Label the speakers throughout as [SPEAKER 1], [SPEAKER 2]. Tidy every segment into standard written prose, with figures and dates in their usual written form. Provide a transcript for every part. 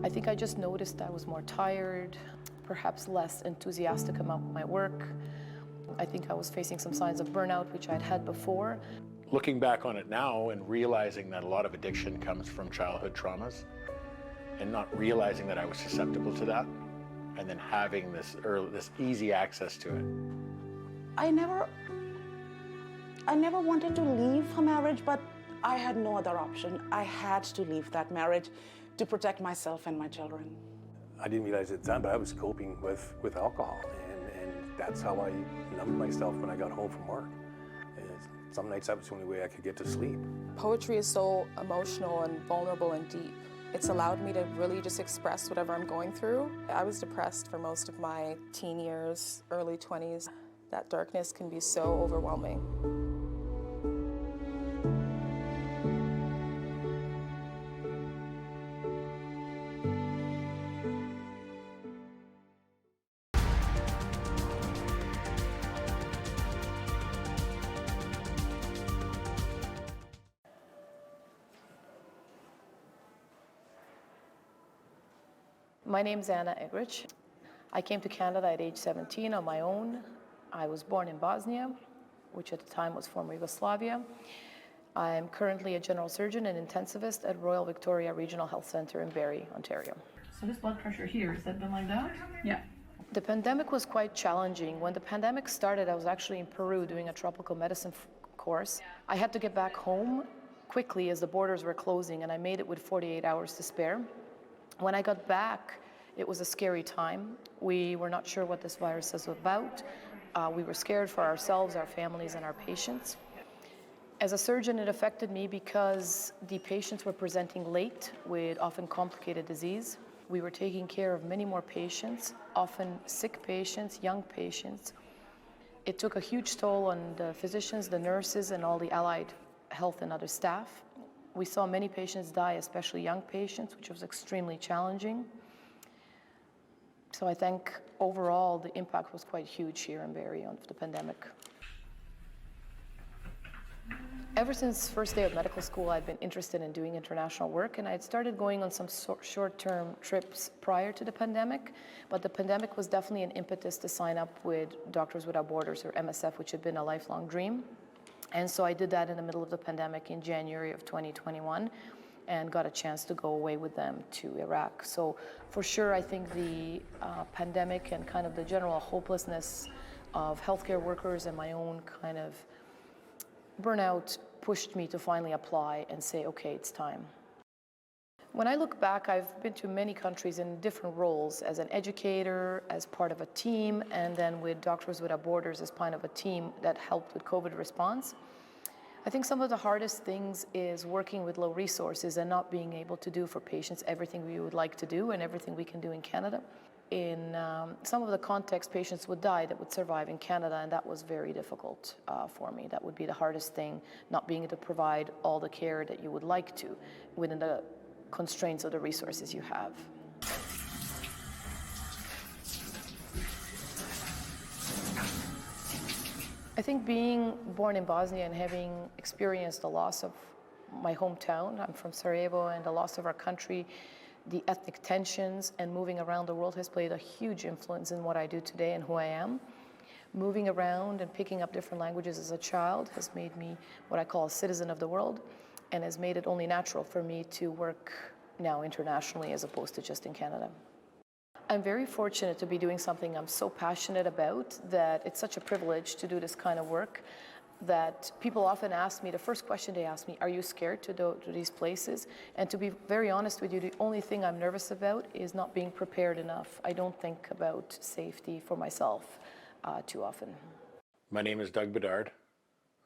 [SPEAKER 1] I think I just noticed I was more tired, perhaps less enthusiastic about my work. I think I was facing some signs of burnout, which I'd had before.
[SPEAKER 2] Looking back on it now and realizing that a lot of addiction comes from childhood traumas and not realizing that I was susceptible to that and then having this easy access to it.
[SPEAKER 3] I never wanted to leave a marriage, but I had no other option. I had to leave that marriage to protect myself and my children.
[SPEAKER 4] I didn't realize at the time, but I was coping with alcohol, and that's how I numbed myself when I got home from work. And some nights that was the only way I could get to sleep.
[SPEAKER 5] Poetry is so emotional and vulnerable and deep. It's allowed me to really just express whatever I'm going through. I was depressed for most of my teen years, early 20s. That darkness can be so overwhelming.
[SPEAKER 1] My name's Anna Egrich. I came to Canada at age 17 on my own. I was born in Bosnia, which at the time was former Yugoslavia. I am currently a general surgeon and intensivist at Royal Victoria Regional Health Centre in Barrie, Ontario.
[SPEAKER 6] So this blood pressure here, has that been like that?
[SPEAKER 1] Yeah. The pandemic was quite challenging. When the pandemic started, I was actually in Peru doing a tropical medicine course. I had to get back home quickly as the borders were closing, and I made it with 48 hours to spare. When I got back, it was a scary time. We were not sure what this virus is about. We were scared for ourselves, our families, and our patients. As a surgeon, it affected me because the patients were presenting late with often complicated disease. We were taking care of many more patients, often sick patients, young patients. It took a huge toll on the physicians, the nurses, and all the allied health and other staff. We saw many patients die, especially young patients, which was extremely challenging. So I think overall the impact was quite huge here in Barrie of the pandemic. Ever since first day of medical school, I'd been interested in doing international work, and I had started going on some short-term trips prior to the pandemic, but the pandemic was definitely an impetus to sign up with Doctors Without Borders, or MSF, which had been a lifelong dream. And so I did that in the middle of the pandemic in January of 2021 and got a chance to go away with them to Iraq. So for sure, I think the pandemic and kind of the general hopelessness of healthcare workers and my own kind of burnout pushed me to finally apply and say, okay, it's time. When I look back, I've been to many countries in different roles, as an educator, as part of a team, and then with Doctors Without Borders as part of a team that helped with COVID response. I think some of the hardest things is working with low resources and not being able to do for patients everything we would like to do and everything we can do in Canada. In some of the contexts, patients would die that would survive in Canada, and that was very difficult for me. That would be the hardest thing, not being able to provide all the care that you would like to within the constraints of the resources you have. I think being born in Bosnia and having experienced the loss of my hometown, I'm from Sarajevo, and the loss of our country, the ethnic tensions and moving around the world has played a huge influence in what I do today and who I am. Moving around and picking up different languages as a child has made me what I call a citizen of the world, and has made it only natural for me to work now internationally as opposed to just in Canada. I'm very fortunate to be doing something I'm so passionate about that it's such a privilege to do this kind of work that people often ask me, the first question they ask me, are you scared to go to these places? And to be very honest with you, the only thing I'm nervous about is not being prepared enough. I don't think about safety for myself too often.
[SPEAKER 2] My name is Doug Bedard.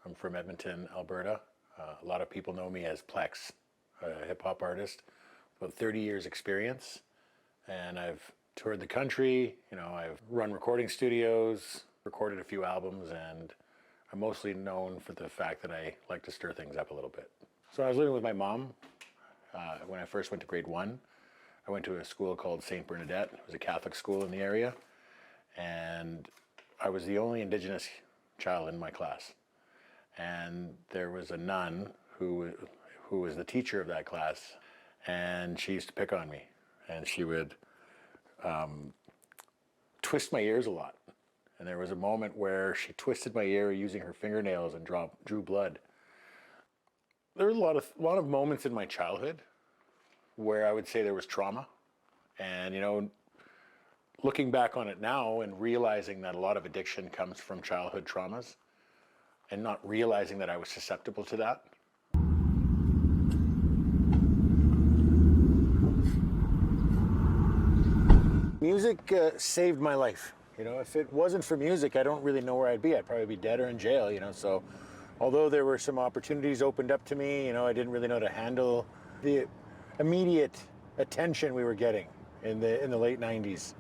[SPEAKER 2] I'm from Edmonton, Alberta. A lot of people know me as Plex, a hip-hop artist. About 30 years experience, and I've toured the country. I've run recording studios, recorded a few albums, and I'm mostly known for the fact that I like to stir things up a little bit. So I was living with my mom when I first went to grade 1. I went to a school called St. Bernadette. It was a Catholic school in the area, and I was the only Indigenous child in my class. And there was a nun who was the teacher of that class, and she used to pick on me. and she would twist my ears a lot. And there was a moment where she twisted my ear using her fingernails and drew blood. There were a lot of moments in my childhood where I would say there was trauma. And, you know, looking back on it now and realizing that a lot of addiction comes from childhood traumas and not realizing that I was susceptible to that. Music saved my life. You know, if it wasn't for music, I don't really know where I'd be. I'd probably be dead or in jail, you know. So although there were some opportunities opened up to me, you know, I didn't really know how to handle the immediate attention we were getting in the late 90s,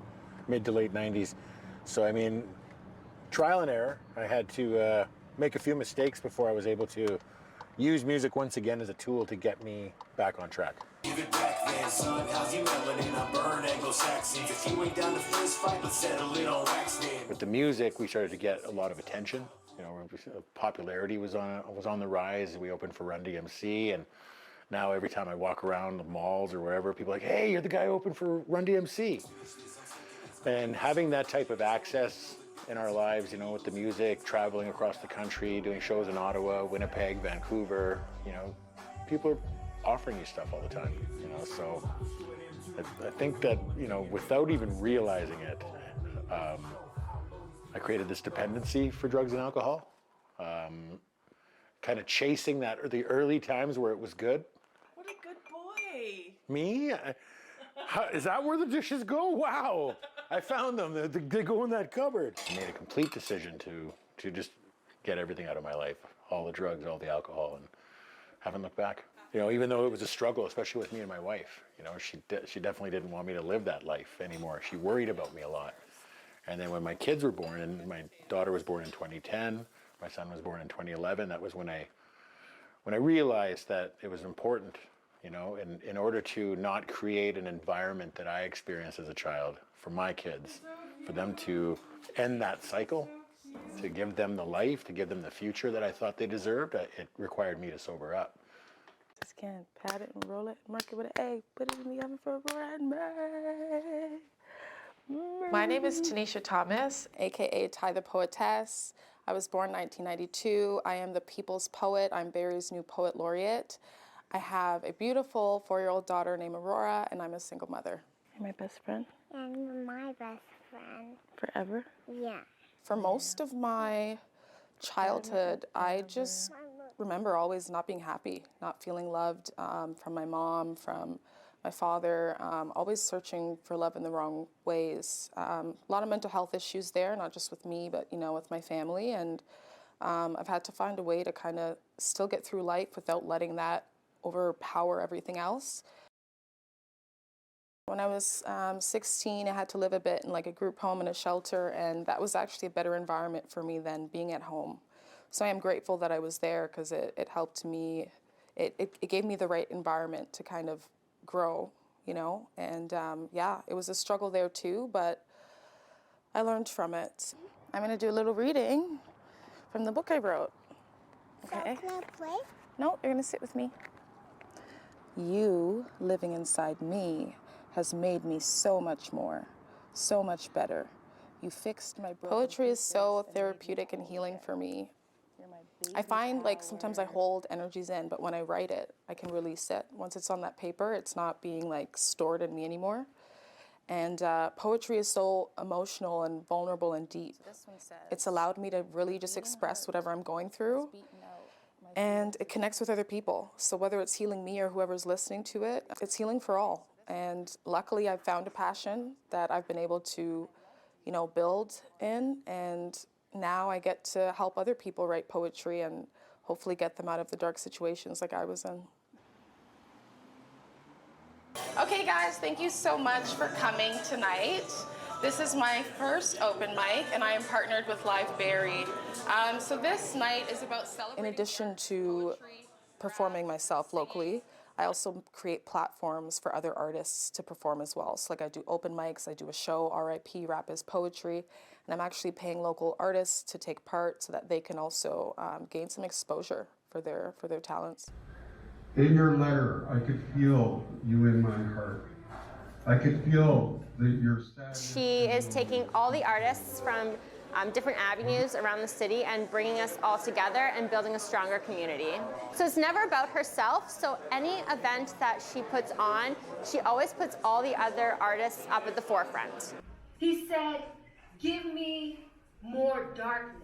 [SPEAKER 2] mid to late 90s. So, I mean, trial and error. I had to make a few mistakes before I was able to use music once again as a tool to get me back on track.
[SPEAKER 7] Give it back then, son. How's your melanin? I burn Anglo-Saxons. If you ain't down to fist fight, let's settle it on wax then.
[SPEAKER 2] With the music, we started to get a lot of attention. You know, popularity was on the rise. We opened for Run DMC, and now every time I walk around the malls or wherever, people are like, "Hey, you're the guy who opened for Run DMC." And having that type of access in our lives, you know, with the music, traveling across the country, doing shows in Ottawa, Winnipeg, Vancouver, you know, people are offering you stuff all the time, you know, so I think that, you know, without even realizing it, I created this dependency for drugs and alcohol, kind of chasing that, the early times where it was good.
[SPEAKER 3] What a good boy.
[SPEAKER 2] Me? Is that where the dishes go? Wow, I found them. They go in that cupboard. I made a complete decision to just get everything out of my life, all the drugs, all the alcohol, and haven't looked back. You know, even though it was a struggle, especially with me and my wife, you know, she definitely didn't want me to live that life anymore. She worried about me a lot. And then when my kids were born, and my daughter was born in 2010, my son was born in 2011, that was when I realized that it was important, you know, in order to not create an environment that I experienced as a child for my kids, for them to end that cycle, to give them the life, to give them the future that I thought they deserved, it required me to sober up.
[SPEAKER 5] Just can't pat it and roll it, mark it with an A, put it in the oven for a bright May. My name is Tanisha Thomas, aka Ty the Poetess. I was born 1992. I am the people's poet. I'm Barrie's new poet laureate. I have a beautiful 4-year-old daughter named Aurora, and I'm a single mother. You're my best friend?
[SPEAKER 8] And you're my best friend.
[SPEAKER 5] Forever?
[SPEAKER 8] Yeah.
[SPEAKER 5] For most of my childhood, I just remember always not being happy, not feeling loved from my mom, from my father, always searching for love in the wrong ways. A lot of mental health issues there, not just with me, but, you know, with my family. And I've had to find a way to kind of still get through life without letting that overpower everything else. When I was 16, I had to live a bit in like a group home and a shelter, and that was actually a better environment for me than being at home. So I am grateful that I was there because it helped me, it gave me the right environment to kind of grow, you know, and yeah, it was a struggle there too, but I learned from it. I'm gonna do a little reading from the book I wrote. Okay?
[SPEAKER 8] So can I play?
[SPEAKER 5] No, you're gonna sit with me. You living inside me has made me so much more, so much better. You fixed my broken Poetry is
[SPEAKER 8] pieces
[SPEAKER 5] so
[SPEAKER 8] and made me
[SPEAKER 5] therapeutic and
[SPEAKER 8] whole
[SPEAKER 5] healing
[SPEAKER 8] again.
[SPEAKER 5] for me.
[SPEAKER 8] You're my baby
[SPEAKER 5] I find like sometimes I
[SPEAKER 8] power.
[SPEAKER 5] hold energies in, but when I write it, I can release it. Once it's on that paper, it's not being like stored in me anymore. And poetry is so emotional and vulnerable and deep.
[SPEAKER 8] This one says,
[SPEAKER 5] It's allowed me to really just express whatever I'm going through. And it connects with other people. So whether it's healing me or whoever's listening to it, it's healing for all. And luckily I've found a passion that I've been able to, you know, build in. And now I get to help other people write poetry and hopefully get them out of the dark situations like I was in. Okay guys, thank you so much for coming tonight. This is my first open mic, and I am partnered with Live Barrie. So this night is about celebrating. In addition to performing myself locally, I also create platforms for other artists to perform as well. So like I do open mics, I do a show, RIP, Rap is Poetry, and I'm actually paying local artists to take part so that they can also gain some exposure for their talents.
[SPEAKER 9] In your letter, I could feel you in my heart. I could feel that your sadness.
[SPEAKER 10] She is taking all the artists from different avenues around the city and bringing us all together and building a stronger community. So it's never about herself, so any event that she puts on, she always puts all the other artists up at the forefront.
[SPEAKER 11] He said, give me more darkness,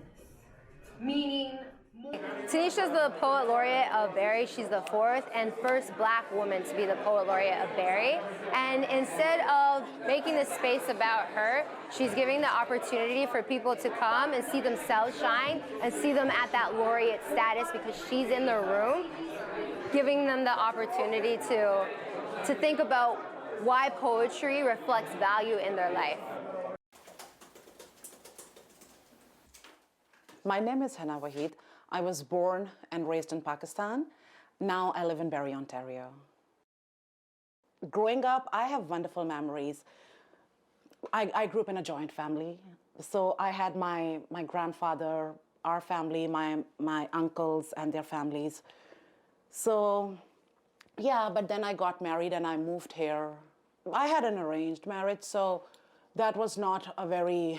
[SPEAKER 11] meaning more.
[SPEAKER 12] Tanisha's the Poet Laureate of Barrie. She's the fourth and first Black woman to be the Poet Laureate of Barrie. And instead of making the space about her, she's giving the opportunity for people to come and see themselves shine and see them at that laureate status because she's in the room, giving them the opportunity to think about why poetry reflects value in their life.
[SPEAKER 3] My name is Hana Wahid. I was born and raised in Pakistan. Now I live in Barrie, Ontario. Growing up, I have wonderful memories. I grew up in a joint family. So I had my grandfather, our family, my uncles and their families. So yeah, but then I got married and I moved here. I had an arranged marriage, so that was not a very,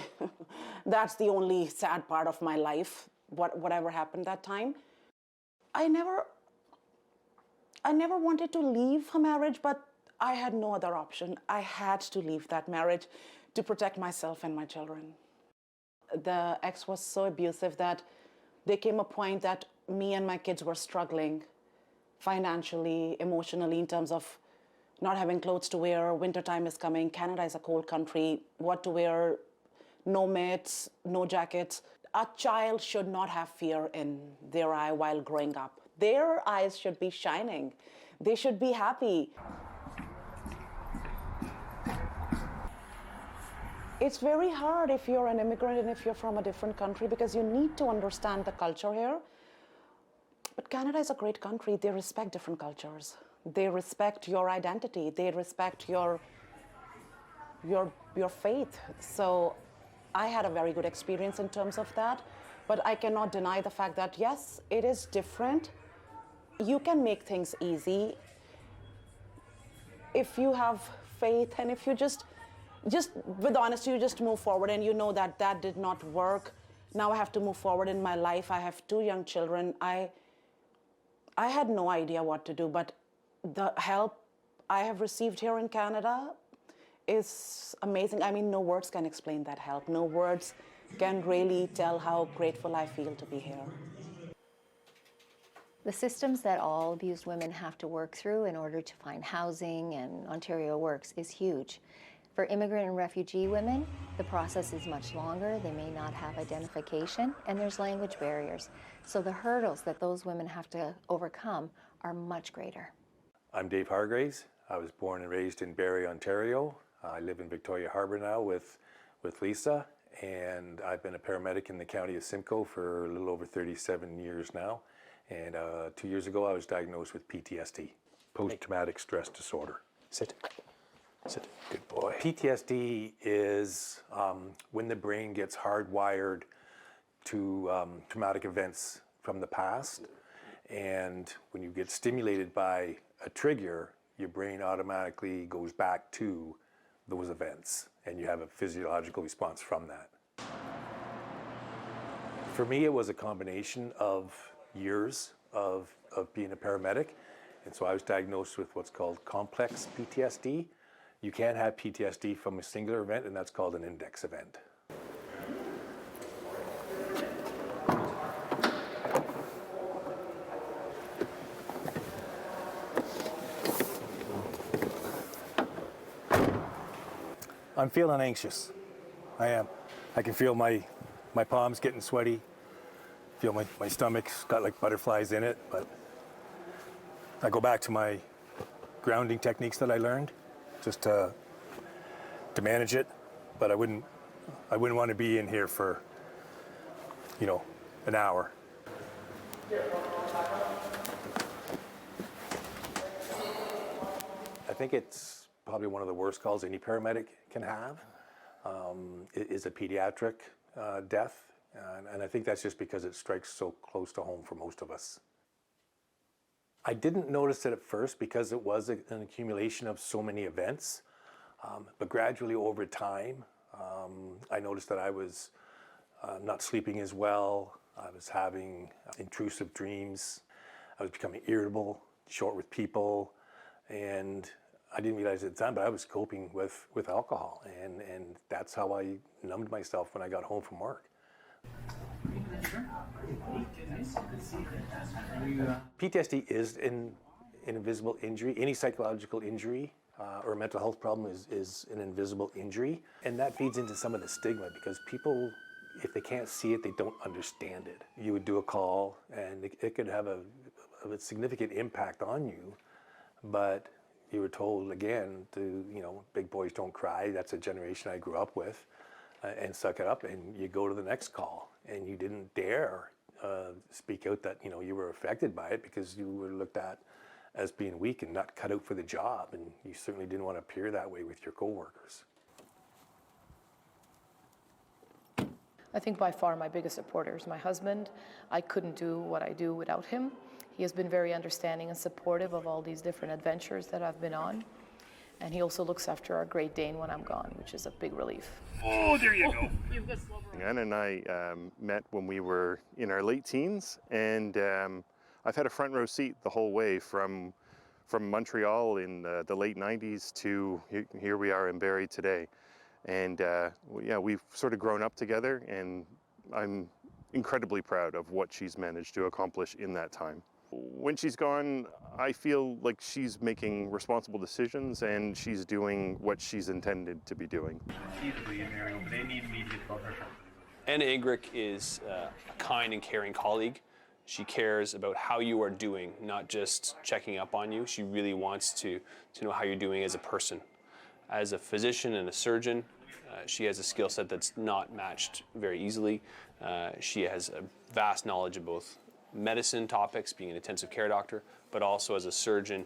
[SPEAKER 3] that's the only sad part of my life, whatever happened that time. I never wanted to leave a marriage, but I had no other option. I had to leave that marriage to protect myself and my children. The ex was so abusive that there came a point that me and my kids were struggling financially, emotionally, in terms of not having clothes to wear. Wintertime is coming. Canada is a cold country. What to wear? No mitts, no jackets. A child should not have fear in their eye while growing up. Their eyes should be shining. They should be happy. It's very hard if you're an immigrant and if you're from a different country because you need to understand the culture here. But Canada is a great country. They respect different cultures. They respect your identity. They respect your faith. So I had a very good experience in terms of that. But I cannot deny the fact that, yes, it is different. You can make things easy if you have faith and if you just with honesty, you just move forward and you know that that did not work. Now I have to move forward in my life. I have 2 young children. I had no idea what to do, but the help I have received here in Canada is amazing. I mean, no words can explain that help. No words can really tell how grateful I feel to be here.
[SPEAKER 13] The systems that all abused women have to work through in order to find housing and Ontario Works is huge. For immigrant and refugee women, the process is much longer. They may not have identification, and there's language barriers. So the hurdles that those women have to overcome are much greater.
[SPEAKER 4] I'm Dave Hargraves. I was born and raised in Barrie, Ontario. I live in Victoria Harbour now with Lisa, and I've been a paramedic in the county of Simcoe for a little over 37 years now. And 2 years ago, I was diagnosed with PTSD, post-traumatic stress disorder. Sit. Sit. Good boy. PTSD is when the brain gets hardwired to traumatic events from the past. And when you get stimulated by a trigger, your brain automatically goes back to those events and you have a physiological response from that. For me, it was a combination of years of being a paramedic. And so I was diagnosed with what's called complex PTSD. You can have PTSD from a singular event, and that's called an index event. I'm feeling anxious. I am. I can feel my palms getting sweaty. Feel my stomach's got like butterflies in it, but I go back to my grounding techniques that I learned just to manage it, but I wouldn't want to be in here for, an hour. I think it's probably one of the worst calls any paramedic can have. It is a pediatric death, and I think that's just because it strikes so close to home for most of us. I didn't notice it at first because it was an accumulation of so many events. But gradually over time, I noticed that I was not sleeping as well. I was having intrusive dreams. I was becoming irritable, short with people, and I didn't realize at the time, but I was coping with alcohol, and that's how I numbed myself when I got home from work. PTSD is an invisible injury. Any psychological injury or mental health problem is an invisible injury, and that feeds into some of the stigma because people, if they can't see it, they don't understand it. You would do a call, and it could have a significant impact on you, but you were told again to, big boys don't cry. That's a generation I grew up with, and suck it up, and you go to the next call, and you didn't dare speak out that you were affected by it because you were looked at as being weak and not cut out for the job, and you certainly didn't want to appear that way with your coworkers.
[SPEAKER 1] I think by far my biggest supporter is my husband. I couldn't do what I do without him. He has been very understanding and supportive of all these different adventures that I've been on. And he also looks after our Great Dane when I'm gone, which is a big relief.
[SPEAKER 14] Oh, there you go. Anne and I met when we were in our late teens, and I've had a front row seat the whole way from Montreal in the late 90s to here we are in Barrie today. And yeah, we've sort of grown up together, and I'm incredibly proud of what she's managed to accomplish in that time. When she's gone, I feel like she's making responsible decisions and she's doing what she's intended to be doing.
[SPEAKER 15] Anna Ingrick is a kind and caring colleague. She cares about how you are doing, not just checking up on you. She really wants to know how you're doing as a person. As a physician and a surgeon, she has a skill set that's not matched very easily. She has a vast knowledge of both medicine topics, being an intensive care doctor, but also as a surgeon,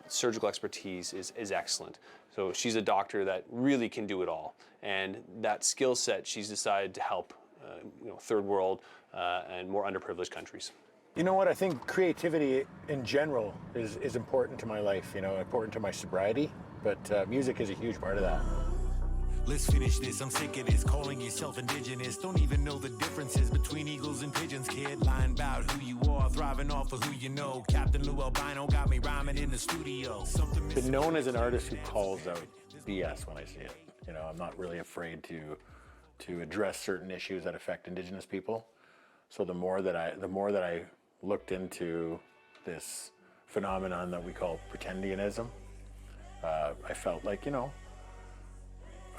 [SPEAKER 15] surgical expertise is excellent. So she's a doctor that really can do it all. And that skill set, she's decided to help third world and more underprivileged countries.
[SPEAKER 2] You know what? I think creativity in general is important to my life, important to my sobriety, but music is a huge part of that.
[SPEAKER 7] Let's finish this, I'm sick of this, calling yourself indigenous. Don't even know the differences between eagles and pigeons, kid. Lying about who you are, thriving off of who you know. Captain Lou Albino got me rhyming in the studio.
[SPEAKER 2] Been known as an artist who calls out BS when I see it. I'm not really afraid to address certain issues that affect Indigenous people. So the more that I looked into this phenomenon that we call pretendianism, I felt like,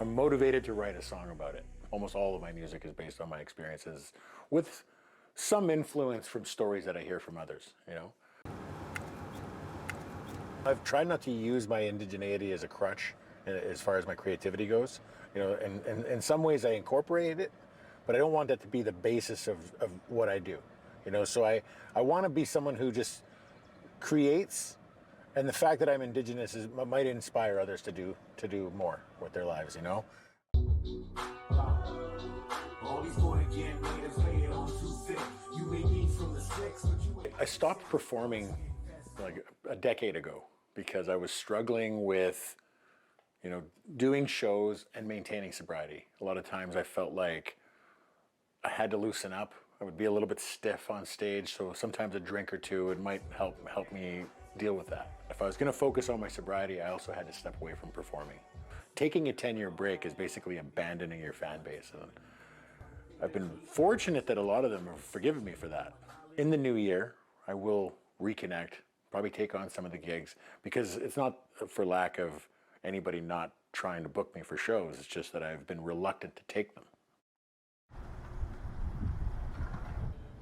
[SPEAKER 2] I'm motivated to write a song about it. Almost all of my music is based on my experiences with some influence from stories that I hear from others, I've tried not to use my indigeneity as a crutch as far as my creativity goes. And in some ways I incorporate it, but I don't want that to be the basis of what I do. So I want to be someone who just creates, and the fact that I'm Indigenous might inspire others to do more with their lives, I stopped performing like a decade ago because I was struggling with, doing shows and maintaining sobriety. A lot of times I felt like I had to loosen up. I would be a little bit stiff on stage, so sometimes a drink or two, it might help me deal with that. If I was going to focus on my sobriety, I also had to step away from performing. Taking a 10-year break is basically abandoning your fan base. And I've been fortunate that a lot of them have forgiven me for that. In the new year, I will reconnect, probably take on some of the gigs, because it's not for lack of anybody not trying to book me for shows. It's just that I've been reluctant to take them.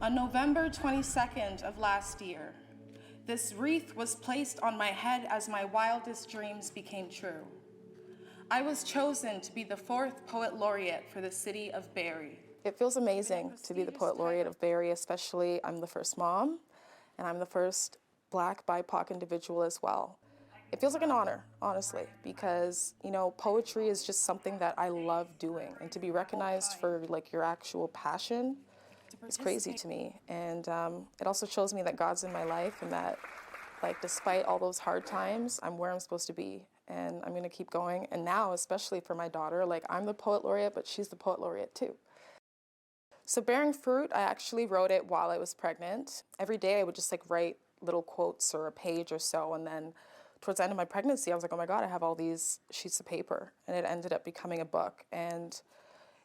[SPEAKER 5] On November 22nd of last year, this wreath was placed on my head as my wildest dreams became true. I was chosen to be the 4th Poet Laureate for the city of Barrie. It feels amazing to be the Poet Laureate of Barrie, especially I'm the first mom, and I'm the first Black BIPOC individual as well. It feels like an honor, honestly, because, poetry is just something that I love doing, and to be recognized for your actual passion is crazy to me. And it also shows me that God's in my life and that, despite all those hard times, I'm where I'm supposed to be. and I'm going to keep going. And now, especially for my daughter, like I'm the poet laureate, but she's the poet laureate too. So Bearing Fruit, I actually wrote it while I was pregnant. Every day I would just like write little quotes or a page or so, and then towards the end of my pregnancy, I was like, oh my God, I have all these sheets of paper, and it ended up becoming a book. And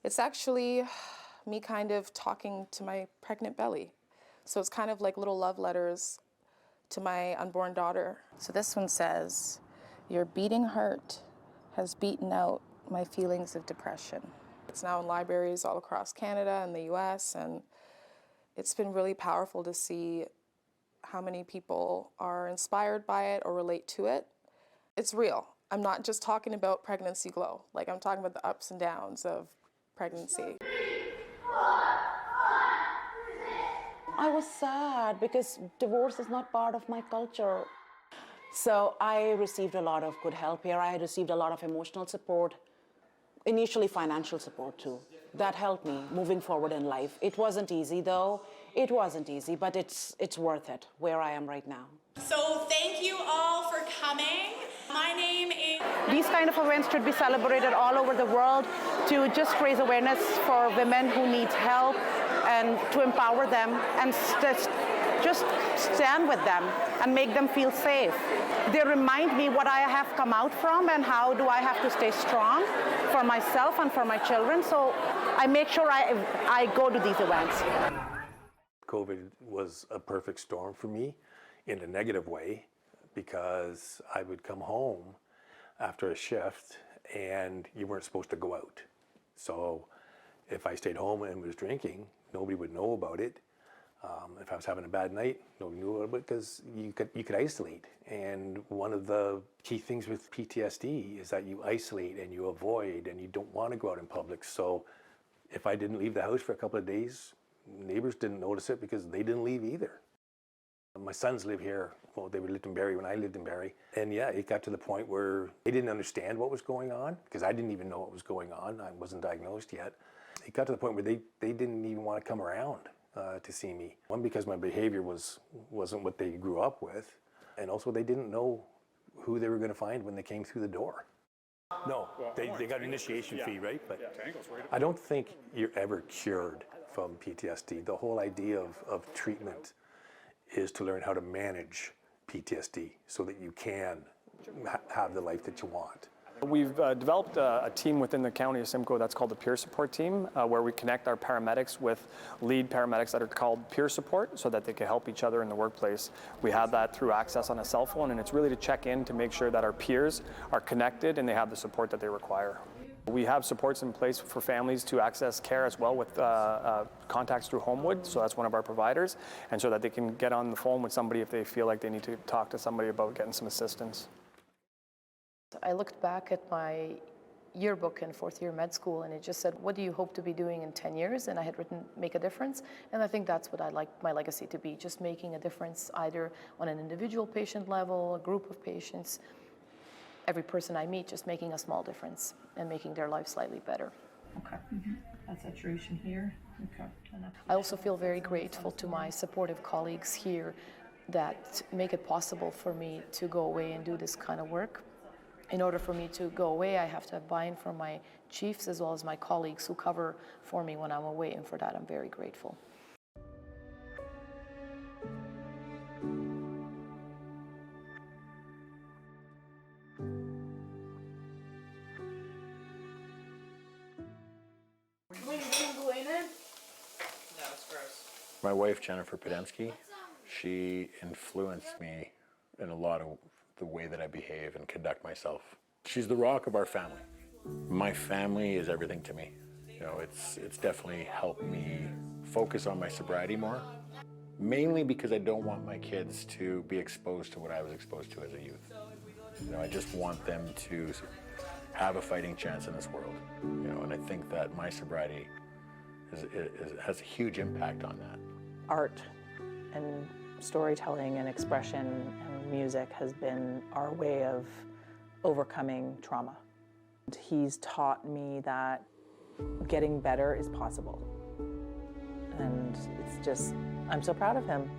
[SPEAKER 5] it's actually me kind of talking to my pregnant belly. So it's kind of like little love letters to my unborn daughter. So this one says, your beating heart has beaten out my feelings of depression. It's now in libraries all across Canada and the US, and it's been really powerful to see how many people are inspired by it or relate to it. It's real. I'm not just talking about pregnancy glow. Like I'm talking about the ups and downs of pregnancy.
[SPEAKER 3] I was sad because divorce is not part of my culture. So I received a lot of good help here. I received a lot of emotional support, initially financial support too. That helped me moving forward in life. It wasn't easy though. It wasn't easy, but it's worth it where I am right now.
[SPEAKER 16] So thank you all for coming. My name is...
[SPEAKER 3] These kind of events should be celebrated all over the world to just raise awareness for women who need help and to empower them and just stand with them and make them feel safe. They remind me what I have come out from and how do I have to stay strong for myself and for my children. So I make sure I go to these events.
[SPEAKER 4] COVID was a perfect storm for me in a negative way because I would come home after a shift and you weren't supposed to go out. So if I stayed home and was drinking, nobody would know about it. If I was having a bad night, nobody knew about it because you could isolate. And one of the key things with PTSD is that you isolate and you avoid and you don't want to go out in public. So if I didn't leave the house for a couple of days, neighbors didn't notice it because they didn't leave either. My sons live here. Well, they lived in Barrie when I lived in Barrie. And yeah, it got to the point where they didn't understand what was going on because I didn't even know what was going on. I wasn't diagnosed yet. It got to the point where they didn't even want to come around to see me. One, because my behavior wasn't what they grew up with. And also they didn't know who they were going to find when they came through the door. No, they got an initiation fee, right? But I don't think you're ever cured from PTSD. The whole idea of treatment is to learn how to manage PTSD so that you can have the life that you want.
[SPEAKER 17] We've developed a team within the County of Simcoe that's called the Peer Support Team, where we connect our paramedics with lead paramedics that are called peer support so that they can help each other in the workplace. We have that through access on a cell phone, and it's really to check in to make sure that our peers are connected and they have the support that they require. We have supports in place for families to access care as well with contacts through Homewood, so that's one of our providers, and so that they can get on the phone with somebody if they feel like they need to talk to somebody about getting some assistance.
[SPEAKER 1] I looked back at my yearbook in fourth year med school and it just said, what do you hope to be doing in 10 years? And I had written, make a difference. And I think that's what I'd like my legacy to be, just making a difference either on an individual patient level, a group of patients, every person I meet, just making a small difference and making their life slightly better.
[SPEAKER 6] Okay. That saturation here. Okay.
[SPEAKER 1] I also feel very grateful to my supportive colleagues here that make it possible for me to go away and do this kind of work. In order for me to go away, I have to have buy-in from my chiefs as well as my colleagues who cover for me when I'm away, and for that I'm very grateful.
[SPEAKER 2] My wife, Jennifer Podemski, she influenced me in a lot of the way that I behave and conduct myself. She's the rock of our family. My family is everything to me. You know, it's definitely helped me focus on my sobriety more, mainly because I don't want my kids to be exposed to what I was exposed to as a youth. You know, I just want them to have a fighting chance in this world. You know, and I think that my sobriety has a huge impact on that.
[SPEAKER 18] Art and storytelling and expression and music has been our way of overcoming trauma. He's taught me that getting better is possible. And it's just, I'm so proud of him.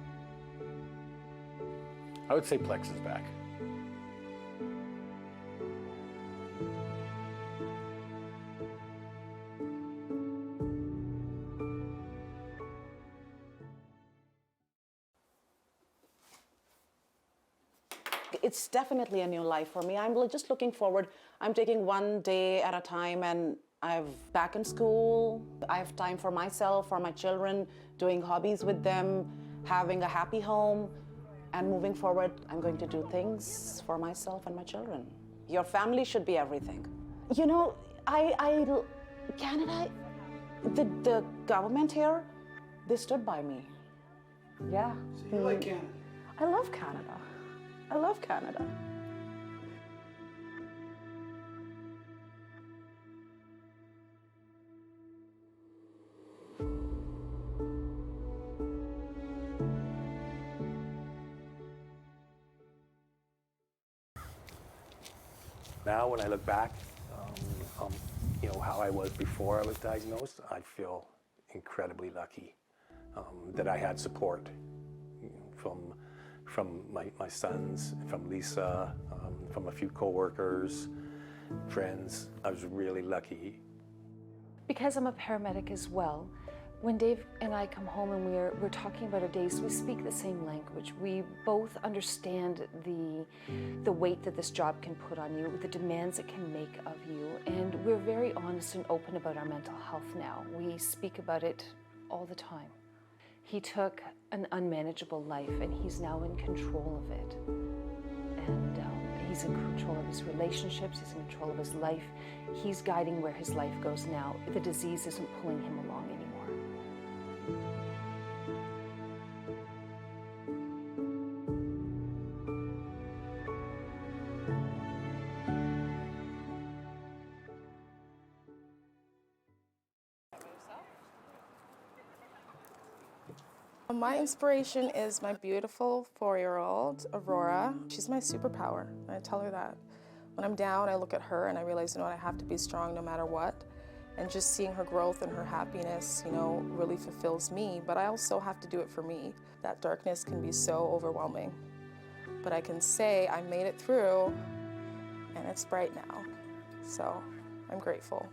[SPEAKER 2] I would say Plex is back.
[SPEAKER 3] It's definitely a new life for me. I'm just looking forward. I'm taking one day at a time, and I'm back in school. I have time for myself, for my children, doing hobbies with them, having a happy home. And moving forward, I'm going to do things for myself and my children. Your family should be everything. You know, Canada, the government here, they stood by me. Yeah.
[SPEAKER 19] So you like Canada?
[SPEAKER 3] I love Canada. I love Canada.
[SPEAKER 4] Now, when I look back, you know, how I was before I was diagnosed, I feel incredibly lucky that I had support from my sons, from Lisa, from a few coworkers, friends. I was really lucky.
[SPEAKER 20] Because I'm a paramedic as well, when Dave and I come home and we're talking about our days, we speak the same language. We both understand the weight that this job can put on you, the demands it can make of you, and we're very honest and open about our mental health now. We speak about it all the time. He took an unmanageable life, and he's now in control of it. And he's in control of his relationships, he's in control of his life. He's guiding where his life goes now. The disease isn't pulling him along anymore.
[SPEAKER 5] My inspiration is my beautiful 4-year-old, Aurora. She's my superpower, and I tell her that. When I'm down, I look at her and I realize, you know, I have to be strong no matter what. And just seeing her growth and her happiness, you know, really fulfills me, but I also have to do it for me. That darkness can be so overwhelming. But I can say I made it through, and it's bright now. So I'm grateful.